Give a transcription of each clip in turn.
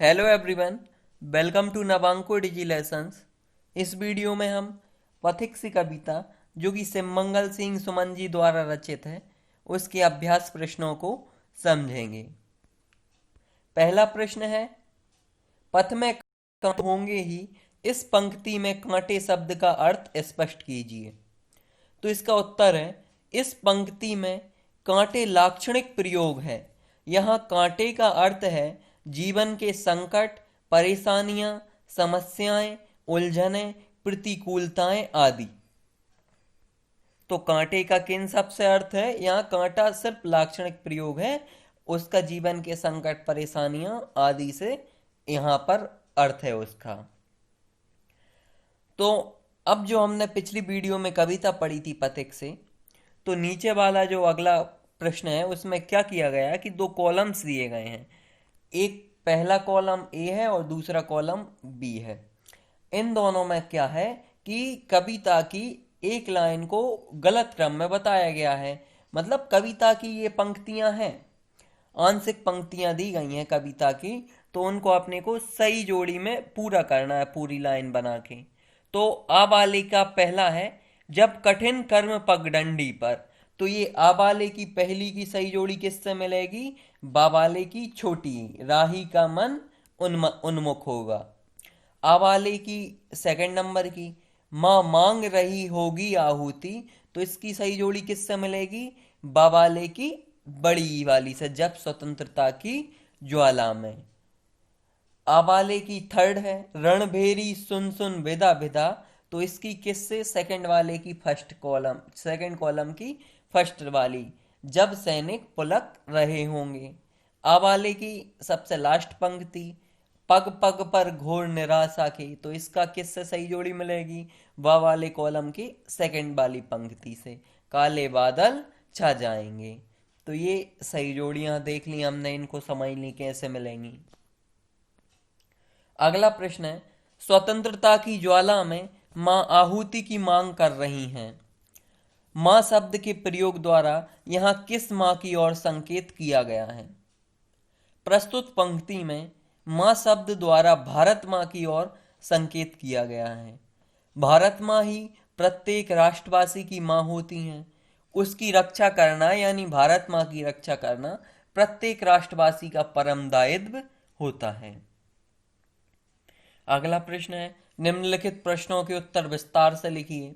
Hello everyone, welcome to Navanko digi lessons. इस video में हम पथिक सी कविता जो कि सिमंगल सिंह सुमन जी द्वारा रचित है उसके अभ्यास प्रश्नों को समझेंगे। पहला प्रश्न है, पथ में कांटे होंगे ही, इस पंक्ति में कांटे शब्द का अर्थ स्पष्ट कीजिए। तो इसका उत्तर है, इस पंक्ति में कांटे लाक्षणिक प्रयोग है। यहाँ कांटे का अर्थ है जीवन के संकट, परेशानियां, समस्याएं, उलझनें, प्रतिकूलताएं आदि। तो कांटे का किन शब्द से अर्थ है? यहाँ कांटा सिर्फ लाक्षणिक प्रयोग है, उसका जीवन के संकट, परेशानियां आदि से यहाँ पर अर्थ है उसका। तो अब जो हमने पिछली वीडियो में कविता पढ़ी थी पथिक से, तो नीचे वाला जो अगला प्रश्न है उसमें क्या किया गया है कि दो कॉलम्स दिए गए हैं। एक पहला कॉलम ए है और दूसरा कॉलम बी है। इन दोनों में क्या है कि कविता की एक लाइन को गलत क्रम में बताया गया है। मतलब कविता की ये पंक्तियां हैं, आंशिक पंक्तियां दी गई हैं कविता की, तो उनको अपने को सही जोड़ी में पूरा करना है, पूरी लाइन बना के। तो आ वाले का पहला है, जब कठिन कर्म पगडंडी पर। तो ये आ वाले की पहली की सही जोड़ी किससे मिलेगी? बा वाले की छोटी, राही का मन उन्मुख होगा। आ वाले की सेकंड नंबर की, माँ मांग रही होगी आहुति। तो इसकी सही जोड़ी किससे मिलेगी? बा वाले की बड़ी वाली से, जब स्वतंत्रता की ज्वाला में। आवाले की थर्ड है, रणभेरी सुन सुन विदा विदा। तो इसकी किससे? सेकंड वाले की फर्स्ट कॉलम, सेकंड कॉलम की फर्स्ट वाली, जब सैनिक पुलक रहे होंगे। आवाले की सबसे लास्ट पंक्ति, पग पग पर घोर निराशा की। तो इसका किससे सही जोड़ी मिलेगी? वा वाले कॉलम की सेकंड वाली पंक्ति से, काले बादल छा जाएंगे। तो ये सही जोड़ियां देख ली हमने, इनको समझ ली कैसे मिलेंगी। अगला प्रश्न है, स्वतंत्रता की ज्वाला में मां आहुति की मांग कर रही हैं। मां शब्द के प्रयोग द्वारा यहां किस मां की ओर संकेत किया गया है? प्रस्तुत पंक्ति में मां शब्द द्वारा भारत मां की ओर संकेत किया गया है। भारत मां ही प्रत्येक राष्ट्रवासी की मां होती हैं। उसकी रक्षा करना, यानी भारत मां की रक्षा करना, प्रत्येक राष्ट्रवासी का परम दायित्व होता है। अगला प्रश्न है, निम्नलिखित प्रश्नों के उत्तर विस्तार से लिखिए।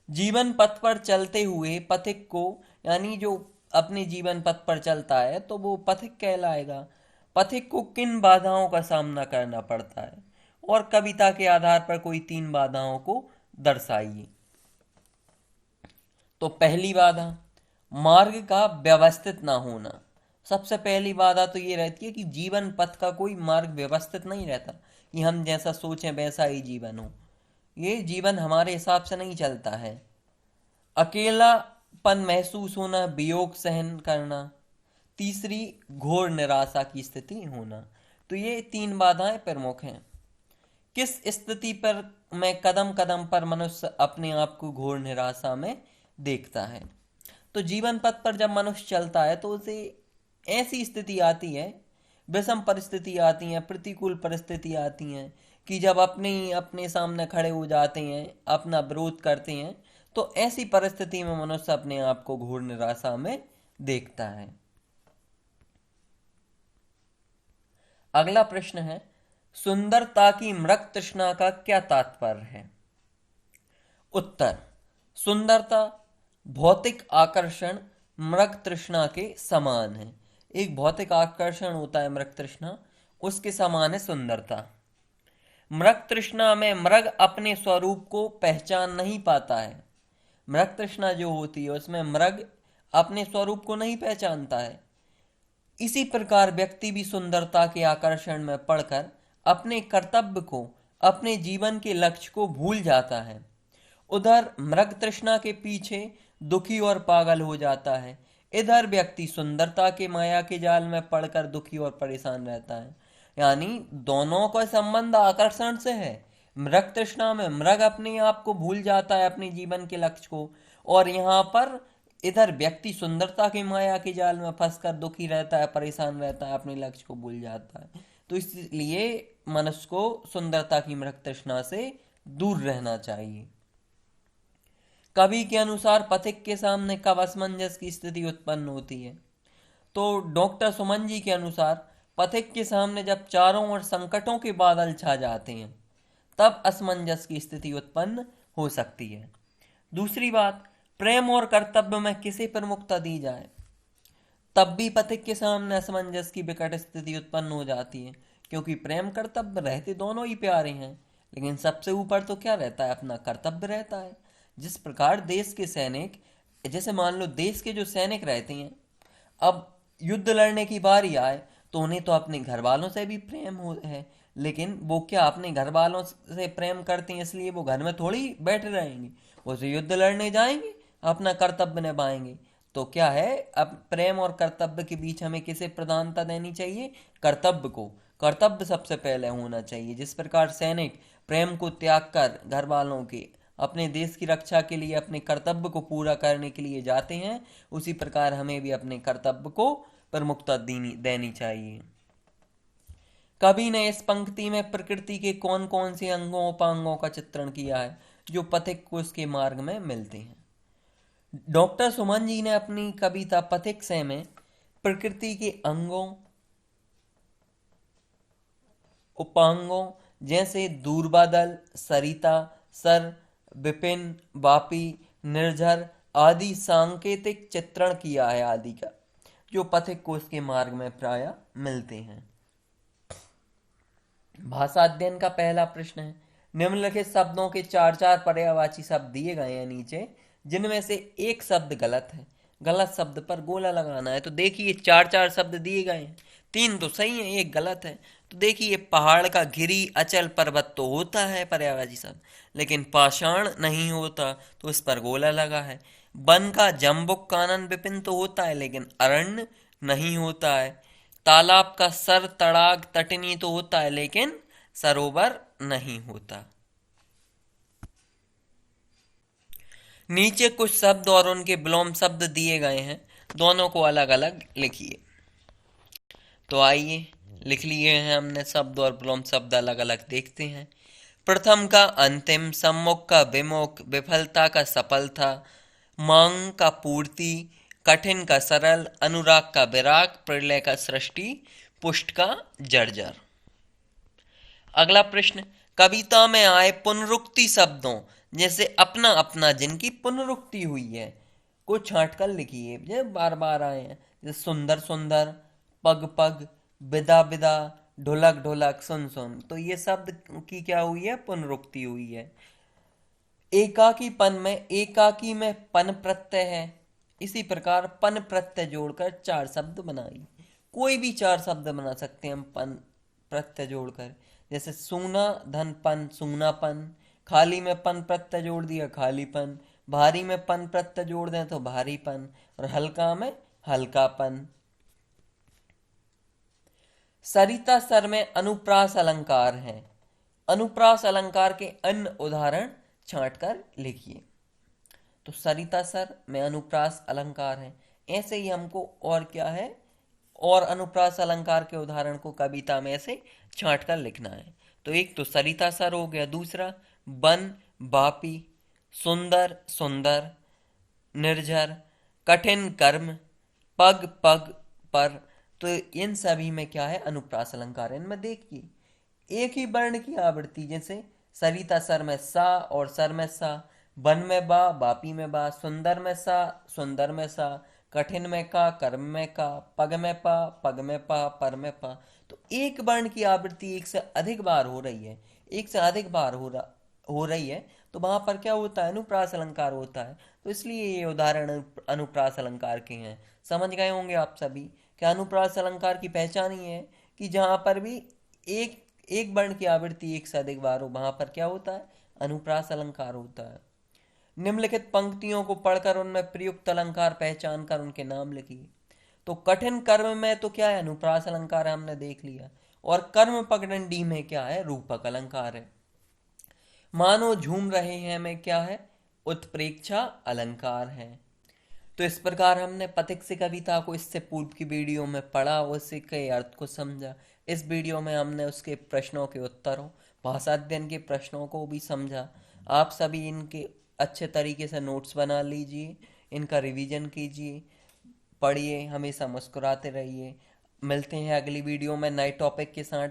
जीवन पथ पर चलते हुए पथिक को, यानी जो अपने जीवन पथ पर चलता है तो वो पथिक कहलाएगा। पथिक को किन बाधाओं का सामना करना पड़ता है? और कविता के आधार पर कोई 3 बाधाओं को दर्शाइए। तो पहली बाधा, मार्ग का व्यवस्थित ना होना। सबसे पहली बाधा तो ये रहती है कि जीवन पथ का कोई मार्ग व्यवस्थित नहीं रहता कि हम जैसा सोचें वैसा ही जीवन हो। ये जीवन हमारे हिसाब से नहीं चलता है। अकेलापन महसूस होना, वियोग सहन करना। तीसरी, घोर निराशा की स्थिति होना। तो ये 3 बाधाएं प्रमुख हैं। किस स्थिति पर में कदम कदम पर मनुष्य अपने आप को घोर निराशा में देखता है? तो जीवन पथ पर जब मनुष्य चलता है तो उसे ऐसी स्थिति आती है, विषम परिस्थिति आती हैं, प्रतिकूल परिस्थिति आती हैं कि जब अपने सामने खड़े हो जाते हैं, अपना विरोध करते हैं, तो ऐसी परिस्थिति में मनुष्य अपने आप को घोर निराशा में देखता है। अगला प्रश्न है, सुंदरता की मृग तृष्णा का क्या तात्पर्य है? उत्तर, सुंदरता भौतिक आकर्षण मृग तृष्णा के समान है। एक भौतिक आकर्षण होता है मृग तृष्णा, उसके समान है सुंदरता। मृग तृष्णा में मृग अपने स्वरूप को पहचान नहीं पाता है। मृग तृष्णा जो होती है उसमें मृग अपने स्वरूप को नहीं पहचानता है। इसी प्रकार व्यक्ति भी सुंदरता के आकर्षण में पड़कर अपने कर्तव्य को, अपने जीवन के लक्ष्य को भूल जाता है। उधर मृग तृष्णा के पीछे दुखी और पागल हो जाता है। इधर व्यक्ति सुंदरता के माया के जाल में पड़कर दुखी और परेशान रहता है। यानी दोनों का संबंध आकर्षण से है। मृग तृष्णा में मृग अपने आप को भूल जाता है, अपने जीवन के लक्ष्य को, और यहाँ पर इधर व्यक्ति सुंदरता के माया के जाल में फंसकर दुखी रहता है, परेशान रहता है, अपने लक्ष्य को भूल जाता है। तो इसलिए मनुष्य को सुंदरता की मृग तृष्णा से दूर रहना चाहिए। कवि के अनुसार पथिक के सामने कब असमंजस की स्थिति उत्पन्न होती है? तो डॉक्टर सुमन जी के अनुसार पथिक के सामने जब चारों ओर संकटों के बादल छा जाते हैं तब असमंजस की स्थिति उत्पन्न हो सकती है। दूसरी बात, प्रेम और कर्तव्य में किसे प्रमुखता दी जाए? तब भी पथिक के सामने असमंजस की विकट स्थिति उत्पन्न हो जाती है, क्योंकि प्रेम कर्तव्य रहते दोनों ही प्यारे हैं, लेकिन सबसे ऊपर तो क्या रहता है? अपना कर्तव्य रहता है। जिस प्रकार देश के सैनिक, जैसे मान लो देश के जो सैनिक रहते हैं, अब युद्ध लड़ने की बारी आए तो उन्हें तो अपने घर वालों से भी प्रेम हो है, लेकिन वो क्या अपने घर वालों से प्रेम करते हैं इसलिए वो घर में थोड़ी बैठे रहेंगे, वो तो युद्ध लड़ने जाएंगे, अपना कर्तव्य निभाएंगे। तो क्या है, अब प्रेम और कर्तव्य के बीच हमें किसे प्रधानता देनी चाहिए? कर्तव्य को। कर्तव्य सबसे पहले होना चाहिए। जिस प्रकार सैनिक प्रेम को त्याग कर घर वालों के, अपने देश की रक्षा के लिए, अपने कर्तव्य को पूरा करने के लिए जाते हैं, उसी प्रकार हमें भी अपने कर्तव्य को प्रमुखता देनी चाहिए। कवि ने इस पंक्ति में प्रकृति के कौन कौन से अंगों उपांगों का चित्रण किया है जो पथिक को उसके मार्ग में मिलते हैं? डॉक्टर सुमन जी ने अपनी कविता पथिक से में प्रकृति के अंगों उपांगों जैसे दूरबादल, सरिता, सर, विपिन, वापी, निर्झर आदि सांकेतिक चित्रण किया है आदि का, जो पथिक को उसके मार्ग में प्रायः मिलते हैं। भाषा अध्ययन का पहला प्रश्न है, निम्नलिखित शब्दों के चार चार पर्यायवाची शब्द दिए गए हैं नीचे, जिनमें से एक शब्द गलत है। गलत शब्द पर गोला लगाना है। तो देखिए चार चार शब्द दिए गए हैं, तीन तो सही है, एक गलत है। तो देखिए पहाड़ का गिरी, अचल, पर्वत तो होता है पर्यायवाची शब्द, लेकिन पाषाण नहीं होता, तो इस पर गोला लगा है। वन का जम्बुक, कानन, विपिन तो होता है, लेकिन अरण्य नहीं होता है। तालाब का सर, तड़ाग, तटनी तो होता है, लेकिन सरोवर नहीं होता। नीचे कुछ शब्द और उनके विलोम शब्द दिए गए हैं, दोनों को अलग अलग लिखिए। तो आइए लिख लिए हैं हमने शब्द और विलोम शब्द अलग अलग, देखते हैं। प्रथम का अंतिम, सम्मुख का विमुख, विफलता का सफलता, मांग का पूर्ति, कठिन का सरल, अनुराग का विराग, प्रलय का सृष्टि, पुष्ट का जर्जर। अगला प्रश्न, कविता में आए पुनरुक्ति शब्दों जैसे अपना अपना, जिनकी पुनरुक्ति हुई है, को छांट कर लिखिए, जो बार बार आए हैं, जैसे सुंदर सुंदर, पग पग, विदा विदा, ढोलक ढोलक, सुन सुन। तो ये शब्द की क्या हुई है? पुनरुक्ति हुई है। एकाकी पन में एकाकी में पन प्रत्यय है, इसी प्रकार पन प्रत्यय जोड़कर चार शब्द बनाइए। कोई भी चार शब्द बना सकते हैं हम पन प्रत्यय जोड़कर, जैसे सूना धन पन, सूनापन, खाली में पन प्रत्यय जोड़ दिया, खालीपन, भारी में पन प्रत्यय जोड़ दें तो भारीपन, और हल्का में हल्कापन। सरिता सर में अनुप्रास अलंकार है, अनुप्रास अलंकार के अन्य उदाहरण छांटकर लिखिए। तो सरिता सर में अनुप्रास अलंकार है, ऐसे ही हमको और क्या है, और अनुप्रास अलंकार के उदाहरण को कविता में ऐसे छांटकर लिखना है। तो एक तो सरिता सर हो गया, दूसरा वन, वापी, सुंदर सुंदर, निर्झर, कठिन कर्म, पग पग पर। तो इन सभी में क्या है? अनुप्रास अलंकार। इनमें देखिए एक ही वर्ण की आवृत्ति, जैसे सरिता सर में सा और सर में सा, वन में बा, वापी में बा, सुंदर में सा, सुंदर में सा, कठिन में का, कर्म में का, पग में पा, पग में पा, पर में पा। तो एक वर्ण की आवृत्ति एक से अधिक बार हो रही है, एक से अधिक बार हो रही है, तो वहां पर क्या होता है? अनुप्रास अलंकार होता है। तो इसलिए ये उदाहरण अनुप्रास अलंकार के हैं। समझ गए होंगे आप सभी कि अनुप्रास अलंकार की पहचान ही है कि जहां पर भी एक एक वर्ण की आवृत्ति एक से अधिक बार हो, वहां पर क्या होता है? अनुप्रास अलंकार होता है। निम्नलिखित पंक्तियों को पढ़कर उनमें प्रयुक्त अलंकार पहचान कर उनके नाम लिखिए। तो कठिन कर्म में तो क्या है? अनुप्रास अलंकार है, हमने देख लिया। और कर्म पगडंडी में क्या है? रूपक अलंकार है। मानो झूम रहे हैं में क्या है? उत्प्रेक्षा अलंकार है। तो इस प्रकार हमने पथिक से कविता को इससे पूर्व की वीडियो में पढ़ा, उससे कई अर्थ को समझा। इस वीडियो में हमने उसके प्रश्नों के उत्तरों, भाषा अध्ययन के प्रश्नों को भी समझा। आप सभी इनके अच्छे तरीके से नोट्स बना लीजिए, इनका रिवीजन कीजिए, पढ़िए, हमेशा मुस्कुराते रहिए। मिलते हैं अगली वीडियो में नए टॉपिक के साथ।